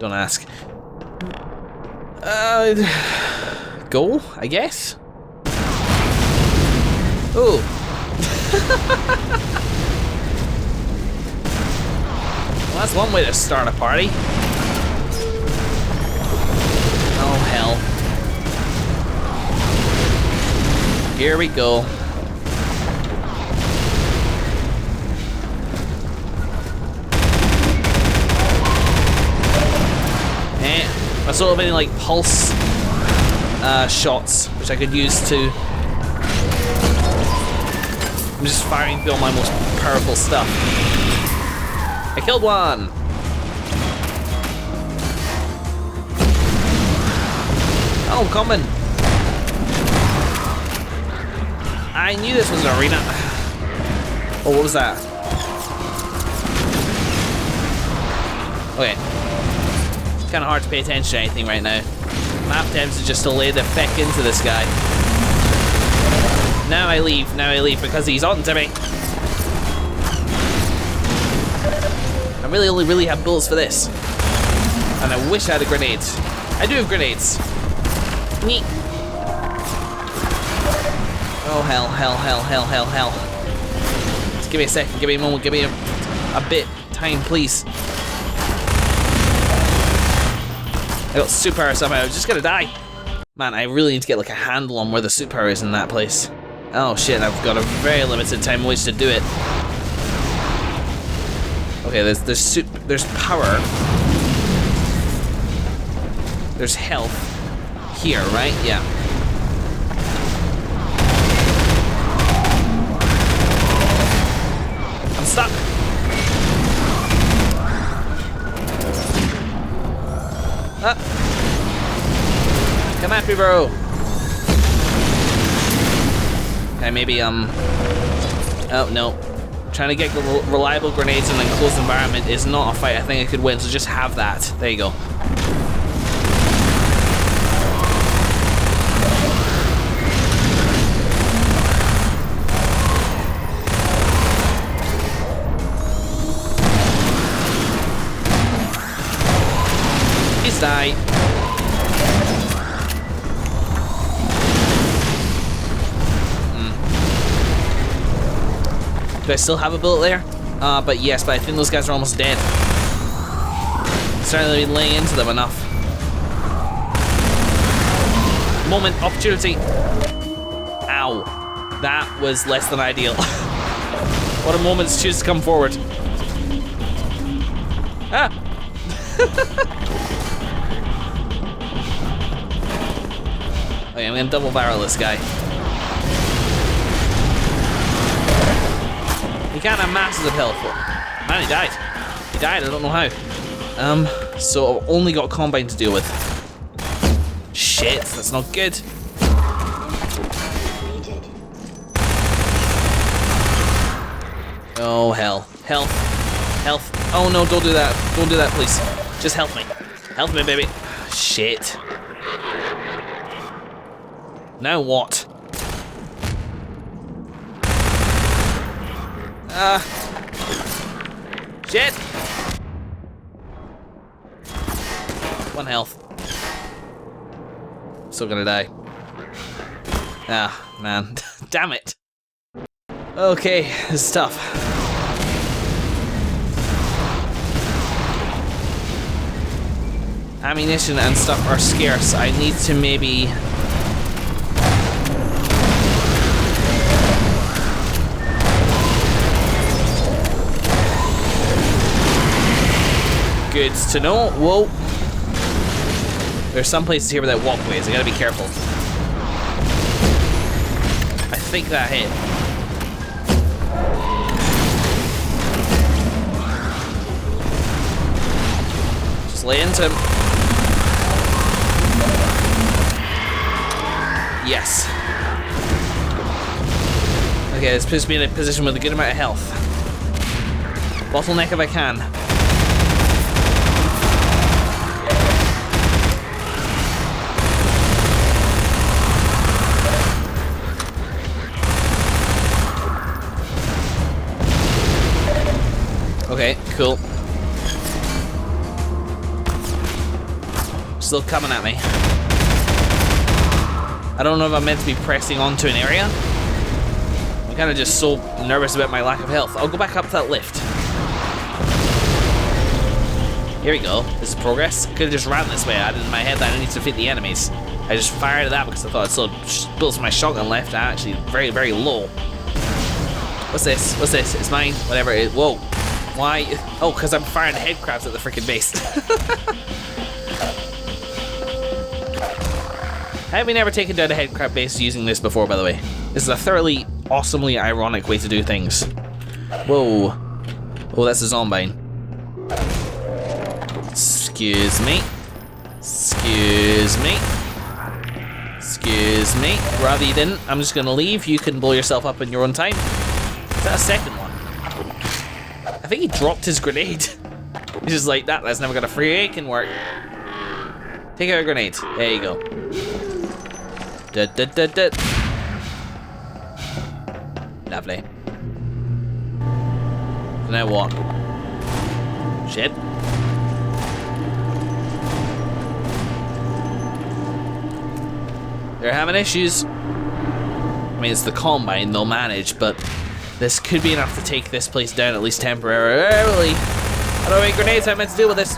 Don't ask. Go, I guess? Ooh. Well, that's one way to start a party. Oh, hell. Here we go. That's sort of any like pulse shots, which I could use to. I'm just firing through all my most powerful stuff. I killed one. Oh, I'm coming. I knew this was an arena. Oh, what was that? Okay. It's kind of hard to pay attention to anything right now. My attempts is just to lay the feck into this guy. Now I leave because he's on to me. I really only really have bullets for this. And I wish I had a grenade. I do have grenades. Neat. Oh, hell. Just give me a second, give me a moment, give me a bit time, please. I got superpower somehow, I'm just gonna die. Man, I really need to get like a handle on where the superpower is in that place. Oh shit, I've got a very limited time in which to do it. Okay, there's power. There's health. Here, right? Yeah. I'm stuck. Come at me, bro. Okay, maybe, oh, no. Trying to get reliable grenades in an enclosed environment is not a fight I think I could win, so just have that. There you go. Please die. Do I still have a bullet there? But yes, but I think those guys are almost dead. Certainly been laying into them enough. Moment, opportunity. Ow. That was less than ideal. What a moment to choose to come forward. Ah! Okay, I'm gonna double barrel this guy. He can't have masses of health. Man, he died. He died, I don't know how. So I've only got Combine to deal with. Shit, that's not good. Oh, hell. Health. Health. Oh no, don't do that. Don't do that, please. Just help me. Help me, baby. Shit. Now what? Shit! One health. Still gonna die. Ah, man. Damn it. Okay, this is tough. Ammunition and stuff are scarce. I need to maybe... Good to know. Whoa. There's some places here without walkways. I gotta be careful. I think that hit. Just lay into him. Yes. Okay, this puts me in a position with a good amount of health. Bottleneck if I can. Okay, cool. Still coming at me. I don't know if I'm meant to be pressing onto an area. I'm kind of just so nervous about my lack of health. I'll go back up to that lift. Here we go. This is progress. Could have just ran this way. I had in my head that I need to defeat the enemies. I just fired at that because I thought it still builds my shotgun left. I'm actually very, very low. What's this? What's this? It's mine. Whatever it is. Whoa. Why? Oh, because I'm firing head crabs at the freaking base. Have we never taken down a head crab base using this before, by the way? This is a thoroughly, awesomely ironic way to do things. Whoa. Oh, that's a zombie. Excuse me. Excuse me. Excuse me. Rather you didn't. I'm just gonna leave. You can blow yourself up in your own time. Is that a second one? I think he dropped his grenade. He's just like, that's never gonna freaking work. Take out a grenade. There you go. Lovely. Now what? Shit. They're having issues. I mean, it's the Combine, they'll manage, but this could be enough to take this place down, at least temporarily. I don't have any grenades, I'm meant to deal with this.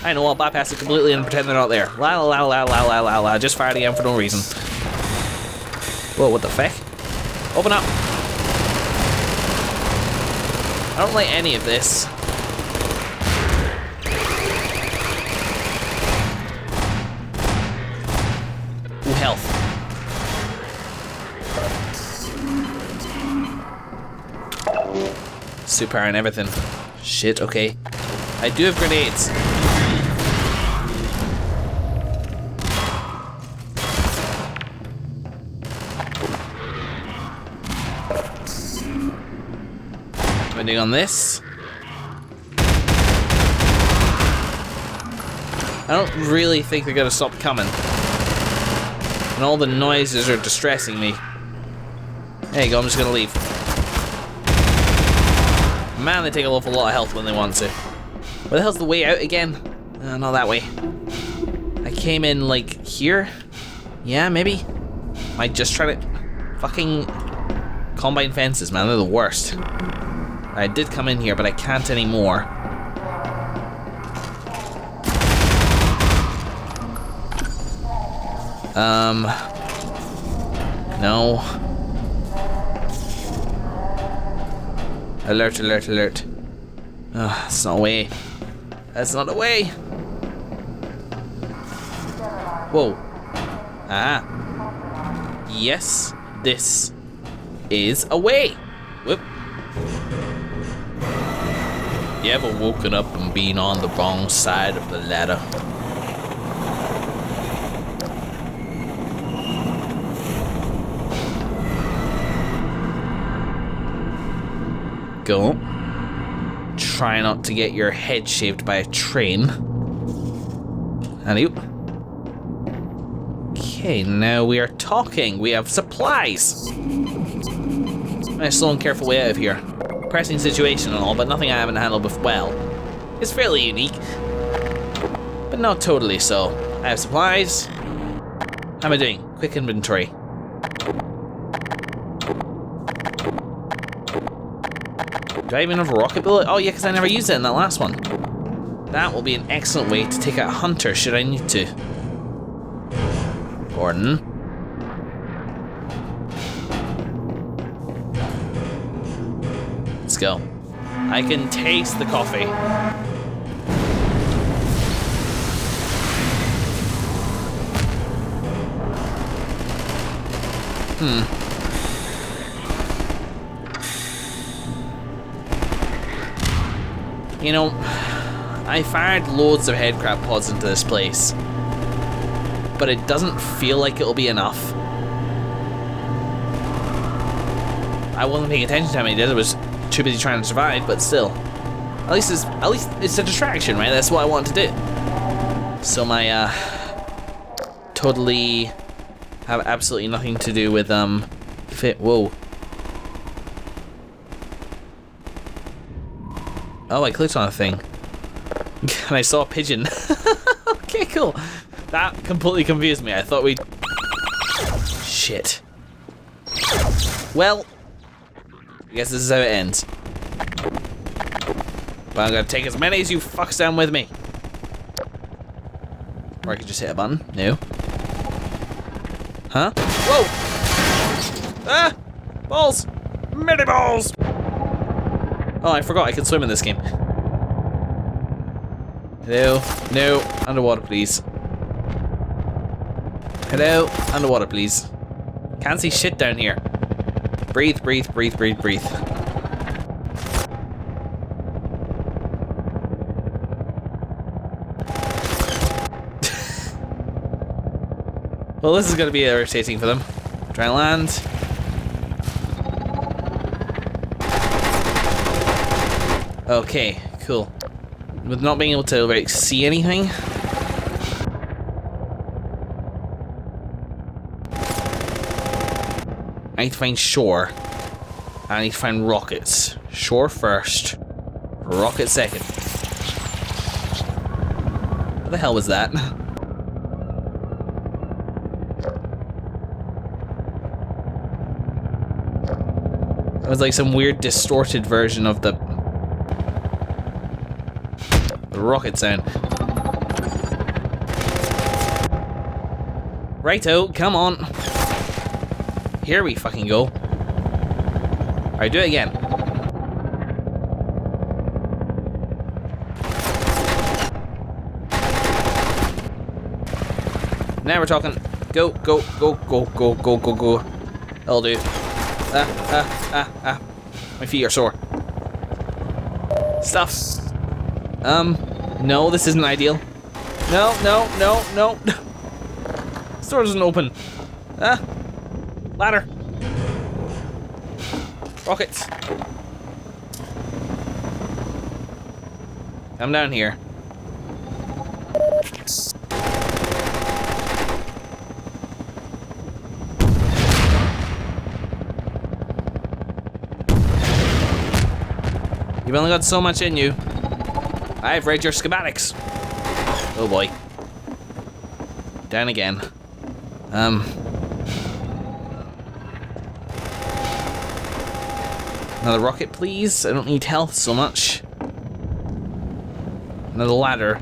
I know, I'll bypass it completely and pretend they're not there. La la la la la la la, just fired again for no reason. Whoa, what the feck? Open up. I don't like any of this. Ooh, health. Super and everything. Shit, okay. I do have grenades. Depending on this. I don't really think they're gonna stop coming. And all the noises are distressing me. There you go, I'm just gonna leave. Man, they take an awful lot of health when they want to. Where the hell's the way out again? Not that way. I came in, like, here? Yeah, maybe? Might just try to... Fucking... Combine fences, man, they're the worst. I did come in here, but I can't anymore. No. Alert, alert, alert. Ugh, that's not a way. That's not a way. Whoa. Ah. Yes, this is a way. Whoop. You ever woken up and been on the wrong side of the ladder? Go. Try not to get your head shaved by a train. And you. Okay, now we are talking. We have supplies. Nice, slow and careful way out of here. Pressing situation and all, but nothing I haven't handled before. Well, it's fairly unique, but not totally so. I have supplies. How am I doing? Quick inventory. Do I even have a rocket bullet? Oh yeah, because I never used it in that last one. That will be an excellent way to take out a hunter should I need to. Gordon. Let's go. I can taste the coffee. You know, I fired loads of headcrab pods into this place, but it doesn't feel like it'll be enough. I wasn't paying attention to how many did. I was too busy trying to survive, but still. At least it's a distraction, right? That's what I want to do. So my totally have absolutely nothing to do with whoa. Oh, I clicked on a thing. And I saw a pigeon. Okay. Okay, cool. That completely confused me. I thought we'd... Shit. Well, I guess this is how it ends. But I'm gonna take as many as you fucks down with me. Or I could just hit a button. No. Huh? Whoa! Ah! Balls! Mini balls! Oh, I forgot I could swim in this game. Hello? No. Underwater, please. Hello? Underwater, please. Can't see shit down here. Breathe, breathe, breathe, breathe, breathe. Well, this is going to be irritating for them. Try and land. Okay, cool. With not being able to like see anything. I need to find shore. I need to find rockets. Shore first. Rocket second. What the hell was that? It was like some weird distorted version of the rocket sound. Righto, come on. Here we fucking go. Alright, do it again. Now we're talking. Go, go, go, go, go, go, go, go. That'll do. My feet are sore. Stuff. No, this isn't ideal. No, no, no, no. This door doesn't open. Ladder. Rockets. I'm down here. You've only got so much in you. I've read your schematics. Oh boy. Down again. Another rocket, please. I don't need health so much. Another ladder.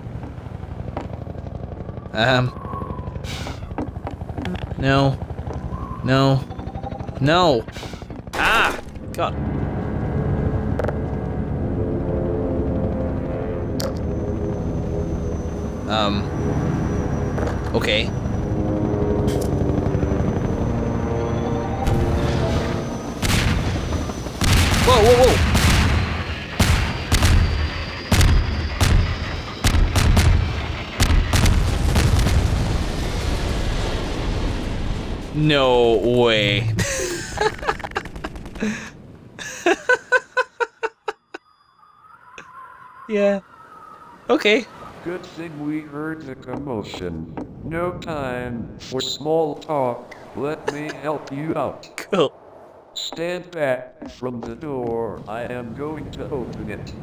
No. No. No. Ah! God. Okay. Whoa, whoa, whoa! No way. Yeah. Okay. Good thing we heard the commotion. No time for small talk. Let me help you out. Cool. Stand back from the door. I am going to open it.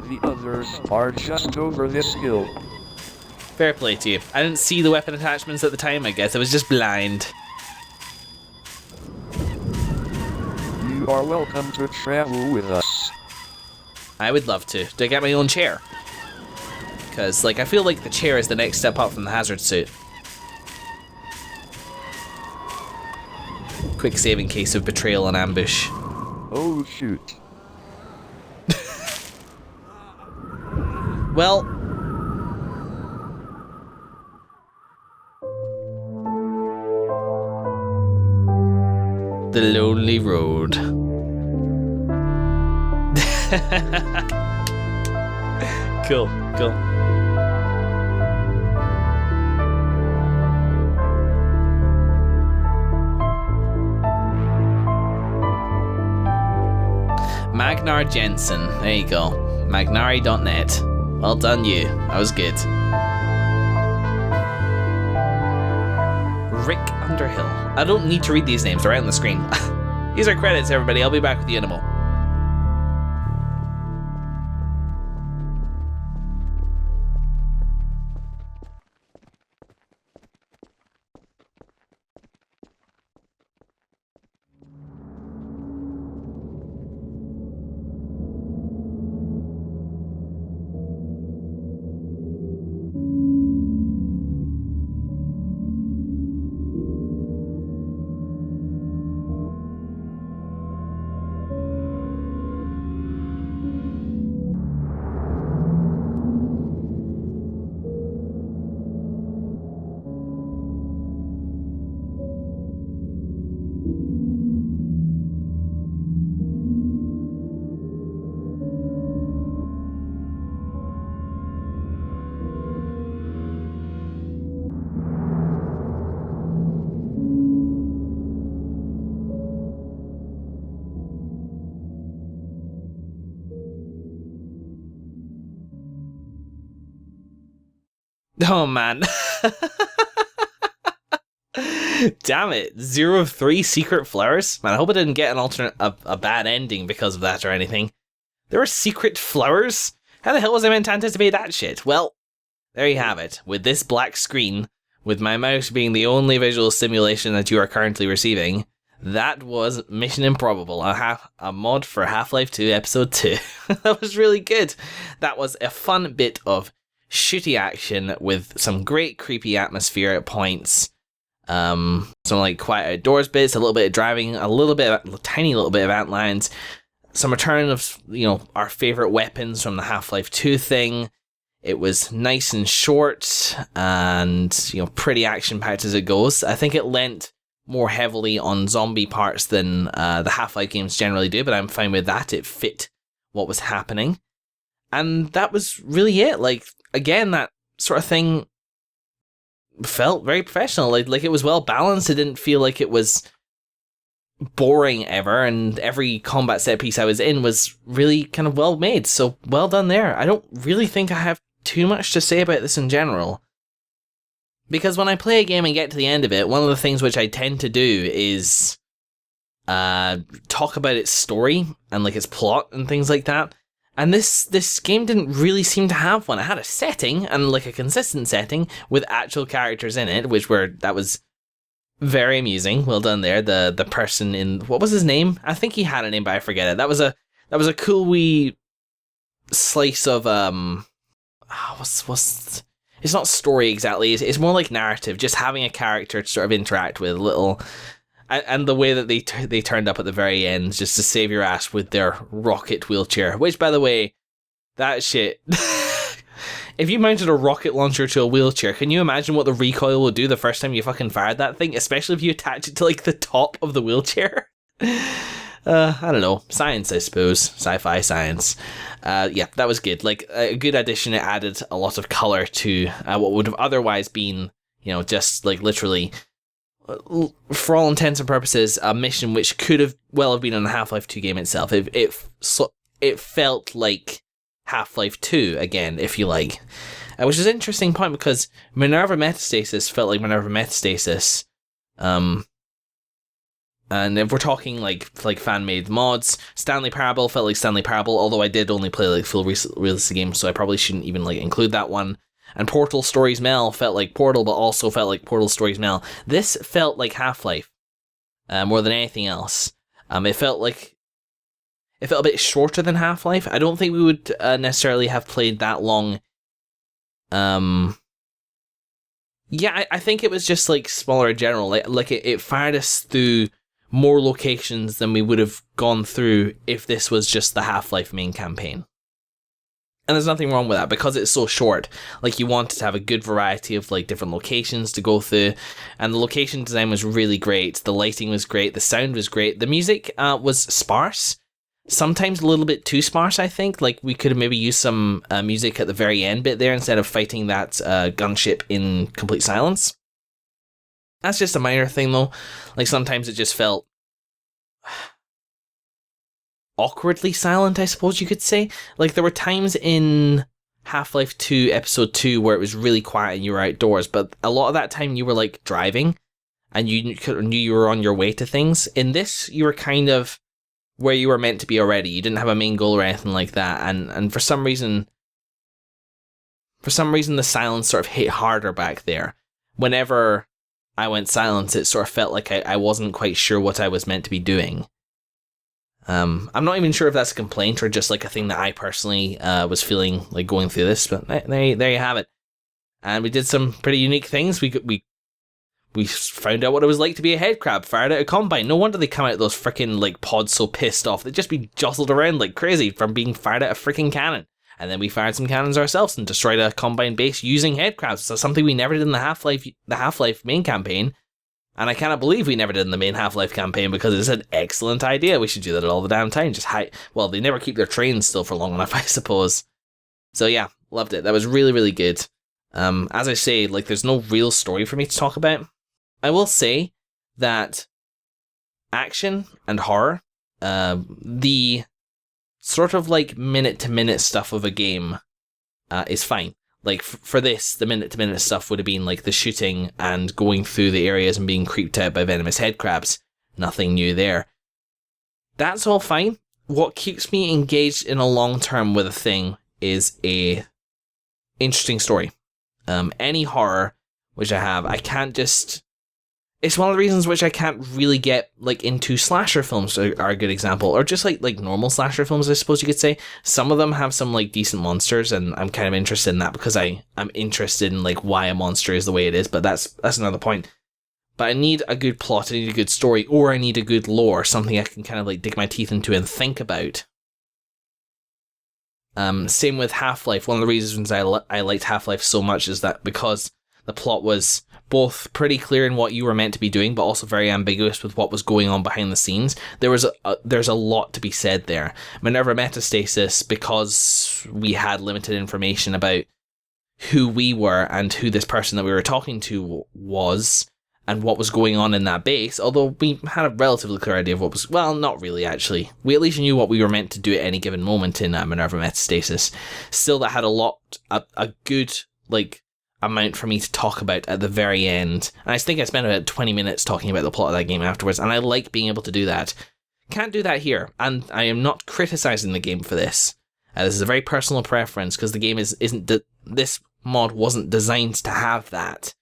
The others are just over this hill. Fair play to you. I didn't see the weapon attachments at the time, I guess. I was just blind. You are welcome to travel with us. I would love to. Do I get my own chair? Because, like, I feel like the chair is the next step up from the hazard suit. Quick save in case of betrayal and ambush. Oh, shoot. Well... the lonely road. Cool, cool. Magnar Jensen, there you go. Magnari.net. Well done, you. That was good. Rick Underhill. I don't need to read these names, they're right on the screen. These are credits, everybody. I'll be back with you in a moment. Oh man. Damn it. 0 of 3 secret flowers? Man, I hope I didn't get an a bad ending because of that or anything. There were secret flowers? How the hell was I meant to anticipate that shit? Well, there you have it. With this black screen, with my mouse being the only visual stimulation that you are currently receiving, that was Mission Improbable, a mod for Half-Life 2 Episode 2. That was really good. That was a fun bit of shooty action with some great creepy atmosphere at points. Some like quiet outdoors bits, a little bit of driving, a tiny little bit of antlines, some return of, our favorite weapons from the Half-Life 2 thing. It was nice and short and, pretty action-packed as it goes. I think it lent more heavily on zombie parts than the Half-Life games generally do, but I'm fine with that. It fit what was happening. And that was really it. Like, again, that sort of thing felt very professional. Like it was well balanced. It didn't feel like it was boring ever, and every combat set piece I was in was really kind of well made. So well done there. I don't really think I have too much to say about this in general, because when I play a game and get to the end of it, one of the things which I tend to do is talk about its story and like its plot and things like that. And this game didn't really seem to have one. It had a setting, and like a consistent setting with actual characters in it, that was very amusing. Well done there. The person in, what was his name? I think he had a name, but I forget it. That was a cool wee slice of it's not story exactly. It's more like narrative. Just having a character to sort of interact with, little. And the way that they turned up at the very end just to save your ass with their rocket wheelchair. Which, by the way, that shit... If you mounted a rocket launcher to a wheelchair, can you imagine what the recoil will do the first time you fucking fired that thing? Especially if you attach it to, like, the top of the wheelchair. I don't know. Science, I suppose. Sci-fi science. Yeah, that was good. Like, a good addition. It added a lot of colour to what would have otherwise been, just, like, literally... for all intents and purposes, a mission which could have been in the Half-Life 2 game itself. It felt like Half-Life 2 again, if you like. Which is an interesting point, because Minerva Metastasis felt like Minerva Metastasis. And if we're talking like fan-made mods, Stanley Parable felt like Stanley Parable, although I did only play like full realistic games, so I probably shouldn't even like include that one. And Portal Stories Mel felt like Portal, but also felt like Portal Stories Mel. This felt like Half-Life, more than anything else. It felt a bit shorter than Half-Life. I don't think we would necessarily have played that long. Yeah, I think it was just like smaller in general. Like it fired us through more locations than we would have gone through if this was just the Half-Life main campaign. And there's nothing wrong with that, because it's so short. Like, you wanted to have a good variety of like different locations to go through, and the location design was really great. The lighting was great. The sound was great. The music was sparse, sometimes a little bit too sparse. I think like we could have maybe used some music at the very end bit there instead of fighting that gunship in complete silence. That's just a minor thing though. Like, sometimes it just felt awkwardly silent, I suppose you could say. Like, there were times in Half-Life 2 Episode 2 where it was really quiet and you were outdoors, but a lot of that time you were like driving and you knew you were on your way to things. In this, you were kind of where you were meant to be already. You didn't have a main goal or anything like that, and for some reason the silence sort of hit harder back there. Whenever I went silent, it sort of felt like I wasn't quite sure what I was meant to be doing. I'm not even sure if that's a complaint or just like a thing that I personally was feeling like going through this, but there you have it. And we did some pretty unique things. We found out what it was like to be a head crab fired at a combine. No wonder they come out of those freaking like pods so pissed off. They'd just be jostled around like crazy from being fired at a freaking cannon. And then we fired some cannons ourselves and destroyed a combine base using head crabs. So something we never did in the Half-Life main campaign. And I cannot believe we never did in the main Half-Life campaign, because it's an excellent idea. We should do that all the damn time. Just well, they never keep their trains still for long enough, I suppose. So yeah, loved it. That was really, really good. As I say, like, there's no real story for me to talk about. I will say that action and horror, the sort of like minute-to-minute stuff of a game is fine. Like, for this, the minute-to-minute stuff would have been, like, the shooting and going through the areas and being creeped out by venomous head crabs. Nothing new there. That's all fine. What keeps me engaged in a long term with a thing is a interesting story. Any horror which I have, I can't just... It's one of the reasons which I can't really get, like, into slasher films are a good example, or just like normal slasher films, I suppose you could say. Some of them have some, like, decent monsters, and I'm kind of interested in that because I'm interested in, like, why a monster is the way it is, but that's another point. But I need a good plot, I need a good story, or I need a good lore, something I can kind of, like, dig my teeth into and think about. Same with Half-Life. One of the reasons I liked Half-Life so much is that because the plot was both pretty clear in what you were meant to be doing, but also very ambiguous with what was going on behind the scenes. There's a lot to be said there. Minerva Metastasis, because we had limited information about who we were and who this person that we were talking to was, and what was going on in that base, although we had a relatively clear idea of what was... Well, not really, actually. We at least knew what we were meant to do at any given moment in Minerva Metastasis. Still, that had a good, like, amount for me to talk about at the very end. And I think I spent about 20 minutes talking about the plot of that game afterwards, and I like being able to do that. Can't do that here, and I am not criticizing the game for this. This is a very personal preference, because the game this mod wasn't designed to have that.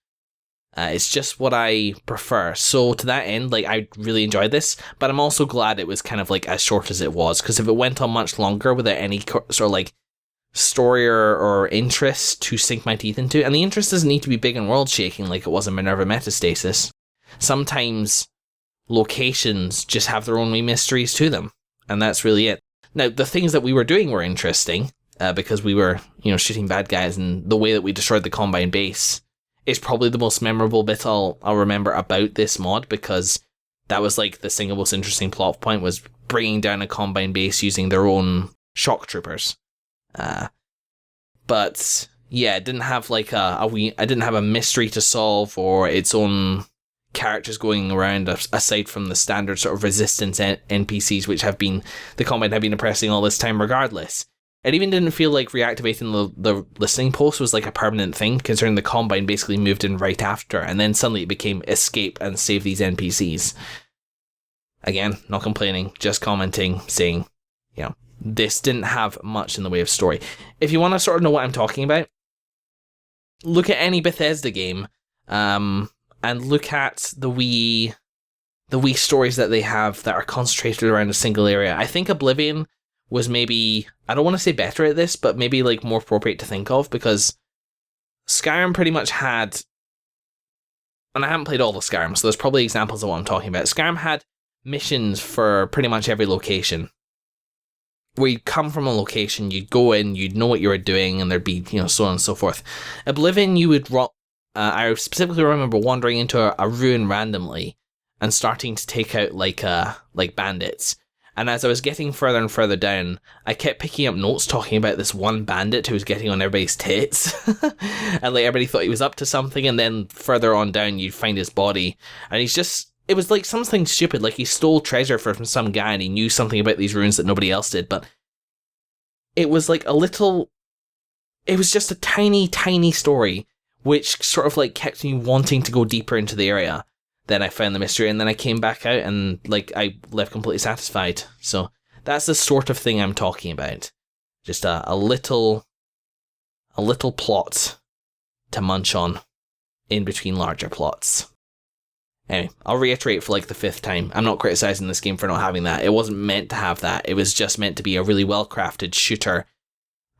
It's just what I prefer. So to that end, like, I really enjoyed this, but I'm also glad it was kind of like as short as it was, because if it went on much longer without any sort of like story or interest to sink my teeth into, and the interest doesn't need to be big and world shaking like it was in Minerva Metastasis. Sometimes locations just have their own wee mysteries to them, and that's really it. Now, the things that we were doing were interesting, because we were, shooting bad guys, and the way that we destroyed the Combine base is probably the most memorable bit I'll remember about this mod, because that was like the single most interesting plot point, was bringing down a Combine base using their own shock troopers. But yeah, it didn't have like I didn't have a mystery to solve or its own characters going around, aside from the standard sort of resistance NPCs which the Combine have been oppressing all this time regardless. It even didn't feel like reactivating the listening post was like a permanent thing, considering the Combine basically moved in right after, and then suddenly it became escape and save these NPCs. Again, not complaining, just commenting, saying, this didn't have much in the way of story. If you want to sort of know what I'm talking about, look at any Bethesda game, and look at the wee stories that they have that are concentrated around a single area. I think Oblivion was maybe, I don't want to say better at this, but maybe like more appropriate to think of, because Skyrim pretty much had, and I haven't played all the Skyrim, so there's probably examples of what I'm talking about. Skyrim had missions for pretty much every location, where you'd come from a location, you'd go in, you'd know what you were doing, and there'd be, so on and so forth. Oblivion, you would I specifically remember wandering into a ruin randomly and starting to take out like bandits. And as I was getting further and further down, I kept picking up notes talking about this one bandit who was getting on everybody's tits. And like everybody thought he was up to something, and then further on down you'd find his body. And it was like something stupid, like he stole treasure from some guy and he knew something about these ruins that nobody else did, but it was like it was just a tiny, tiny story, which sort of like kept me wanting to go deeper into the area. Then I found the mystery, and then I came back out, and like I left completely satisfied. So that's the sort of thing I'm talking about. Just a little plot to munch on in between larger plots. Anyway, I'll reiterate for like the 5th time. I'm not criticizing this game for not having that. It wasn't meant to have that. It was just meant to be a really well-crafted shooter.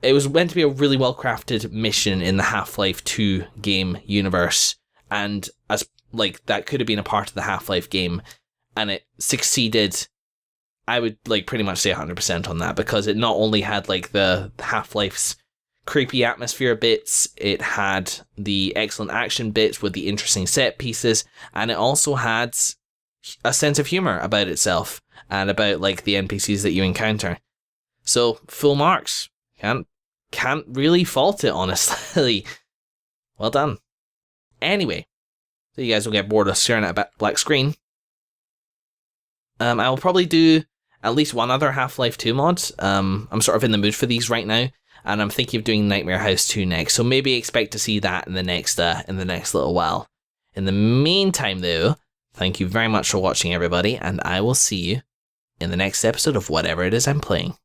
It was meant to be a really well-crafted mission in the Half-Life 2 game universe. And as like that could have been a part of the Half-Life game, and it succeeded. I would like pretty much say 100% on that, because it not only had like the Half-Life's creepy atmosphere bits, it had the excellent action bits with the interesting set pieces, and it also had a sense of humor about itself and about like the NPCs that you encounter. So full marks. Can't really fault it, honestly. Well done. Anyway, so you guys will get bored of staring at a black screen. I will probably do at least one other Half-Life 2 mod. I'm sort of in the mood for these right now. and I'm thinking of doing Nightmare House 2 next, so maybe expect to see that in the next little while. In the meantime, though, thank you very much for watching, everybody, and I will see you in the next episode of whatever it is I'm playing.